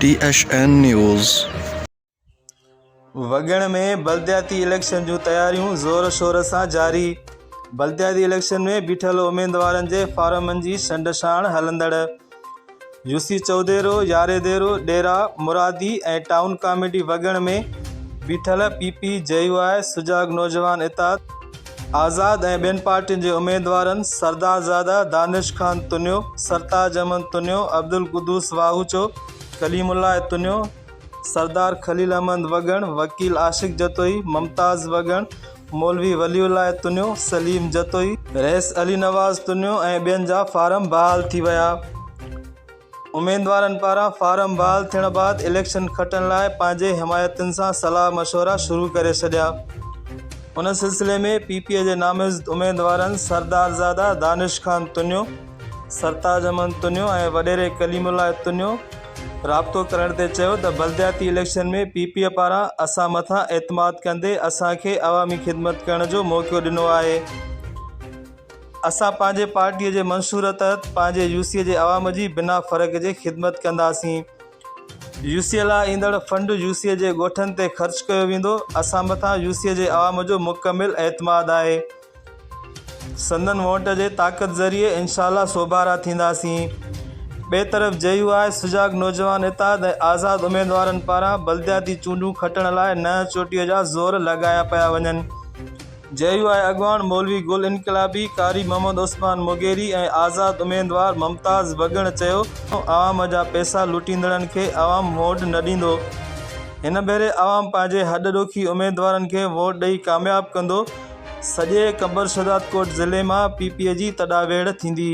THN news. वगण में बल्दियाती election जूं तैयारियूं ज़ोर शोर सां जारी। बल्दियाती इलेक्शन में बीठल उम्मीदवारनि जे फार्मनि जी छंडछाण हलंदड़। यूसी चौधेरो, यारेदेरो, डेरा मुरादी ऐं टाउन कमेटी वगण में बीठल PP, JUI, सुजाग नौजवान इताद, आज़ाद ऐं ॿियनि पार्टियुनि जे उम्मीदवारनि सरदारज़ादा दानिश खान तुनियो, सरताज अमन तुनियो, अब्दुल कुदूस वाहूचो, कलीमुल्लाह तुनियो, सरदार खलील अहमद वगण, वकील आशिक जतोई, मुमताज़ वगण, मौलवी वलीउल्लाह तुनियो, सलीम जतोई, रईस अली नवाज़ तुनियो ऐं ॿियनि जा फार्म बहाल थी विया। उम्मीदवारनि पारां फार्म बहाल थियण बाद इलेक्शन खटण लाइ पंहिंजे हिमायतुनि सां सलाह मशवरा शुरू करे छॾिया। उन सिलसिले में PP जे नामज़द उम्मीदवारनि सरदारज़ादा दानिश खान तुनियो, सरताज अमन तुनियो ऐं वॾेरे कलीमुल्लाह तुनियो राब्तो करण ते चयो त बल्दियाती इलेक्शन में PP पारां असां मथां एतमाद कंदे असांखे अवामी ख़िदमत करण जो मौक़ो ॾिनो आहे। असां पंहिंजे पार्टीअ जे मंशूर तहत पंहिंजे UC जे अवाम जी बिना फ़र्क़ जे ख़िदमत कंदासीं। UC लाइ ईंदड़ फंड UC जे ॻोठनि ते ख़र्च कयो वेंदो। असां मथां UC जे अवाम जो मुकमिल एतमाद आहे। संदन वोट जे ताक़त ज़रिए इंशाअल्लाह सोभारा थींदासीं। ॿिए तरफ़ JUI, सुजाग नौजवान इताद ऐं आज़ाद उम्मीदवारनि पारां बल्दियाती चूंडूं खटण लाइ नह चोटीअ जा ज़ोर लॻाया पिया वञनि। JUI अॻवान मौलवी गुल इनकलाबी, कारी मोहम्मद उस्मान मुगेरी ऐं आज़ाद उम्मीदवार मुमताज़ वगण चयो अवाम जा पैसा लूटींदड़नि खे अवाम वोट न ॾींदो। हिन भेरे अवाम पंहिंजे हॾॾोखी उम्मीदवारनि खे वोट ॾेई कामयाबु कंदो। सॼे क़बर शदात कोट ज़िले मां PP जी तॾावेड़ थींदी।